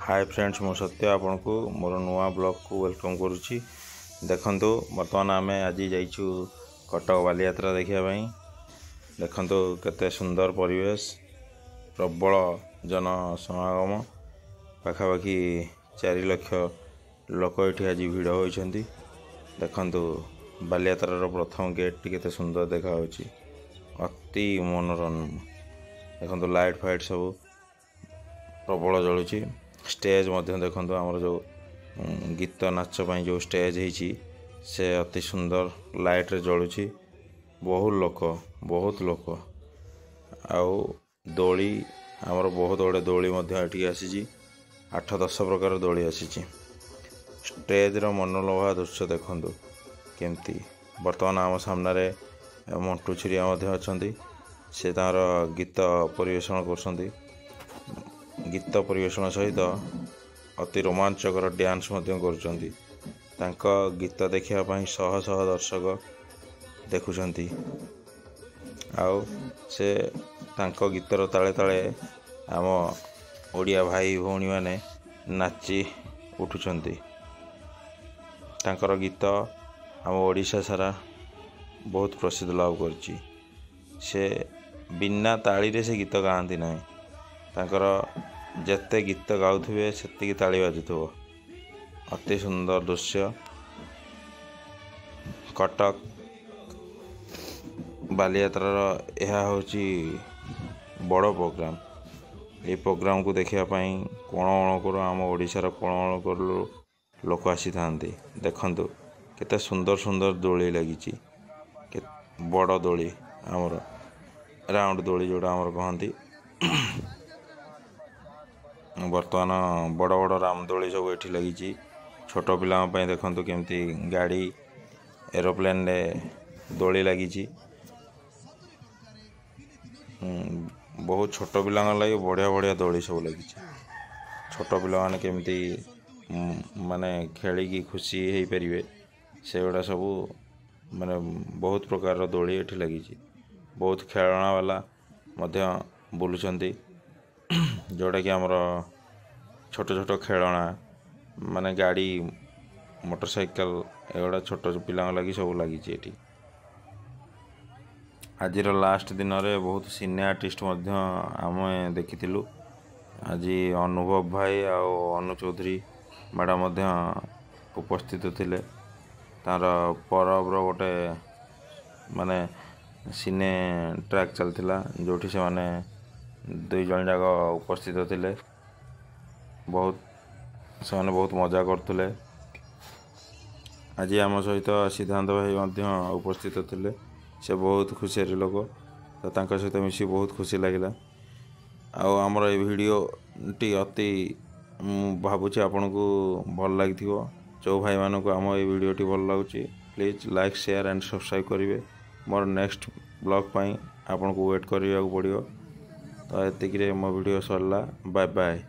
Hi friends मो सत्य आपन को मोर नुआ ब्लॉग को वेलकम करुच्ची। देखंतु बर्तमान आम आज जाइछु कटक बालीयात्रा देखा। देखंतु केते सुंदर परिवेश, प्रबल जन समागम, पाखापाखि 4 लाख लोक ये आज भिड़ होती। देखंतु बालीयात्रार प्रथम गेट केते सुंदर देखा, अति मनोरम। देखंतु लाइट फाइट सब प्रबल जलुची। स्टेज मध्य देखंतु आमर जो गीत नाच पाई जो स्टेज होती से अति सुंदर लाइट रे जलुची। बहुत लोक आउ दोली आमर बहुत गुड़े दोली ये आसी 8-10 प्रकार दोली आसी। स्टेज रो मनोलोभा दृश्य देखंतु केमती। वर्तमान आम सामने मंटू छुरिया अच्छा से तार गीत परिवेषण कर गीत परिवेषण सहित अति रोमांचकर डांस कर गीत देखापी शह शह दर्शक देखुंट। आउ से तांको गीतर ताले ताले आम ओडिया भाई भौणी माने नाची उठुचंती। तांकर गीत आम ओडिशा सारा बहुत प्रसिद्ध लाभ करची। से बिना ताली रे से गीत गाती ना, तांकर जेते गीत गाउथुबे सेतिकी ताली बाजुथुबो। अति सुंदर दृश्य। कटक बालीयात्रार यह होची बड़ प्रोग्राम। ये प्रोग्राम को देखिया पई कोण अणकर आम ओडिशार कोण अणकर लोक आसी थांती। देखंतु केते सुंदर सुंदर दोली लगी, बड़ दोली आमर राउंड दोली जोड़ा आमर कहती। बर्तमान बड़ बड़ रामदोली सब ये लगी। छोट पिला देखंतु केमती गाड़ी एरोप्लेन रे दोली लगी। बहुत छोट पिला लगे बढ़िया बढ़िया दोली सब लगी। छोट पिला माने केमती माने खेली खुशी हो पारे से गुड़ा सब माने बहुत प्रकार दोली ये लगी। बहुत खेलना वाला बुलुचंती, जोड़ा कि आमर छोट छोट खेलना माने गाड़ी मोटरसाइकल एगुड़ा छोट पिला लगी सब लगी। आज लास्ट दिन रे बहुत सिने आर्टिस्ट आम देखी। आज अनुभव भाई आउ अनु चौधरी मैडम उपस्थित थिले। तार परब्र गोटे माने सिने ट्रैक चलता जोठी से माने 2 जन जाक उपस्थित थिले। बहुत से बहुत मजा करते। आज आम सहित सिद्धांत भाई उपस्थित थिले। से बहुत खुशी लोक, तो तांका सहित मिसी बहुत खुशी लगिला। आमर ये वीडियो टी अति भावुची आपन को भल लगी। जो भाई मानक आम ये वीडियो टी भल लगुच please like share and subscribe करेंगे। मोर नेक्स्ट ब्लॉग पाई आपन को वेट करने पड़ो। तो ये मो वीडियो सरला। Bye bye.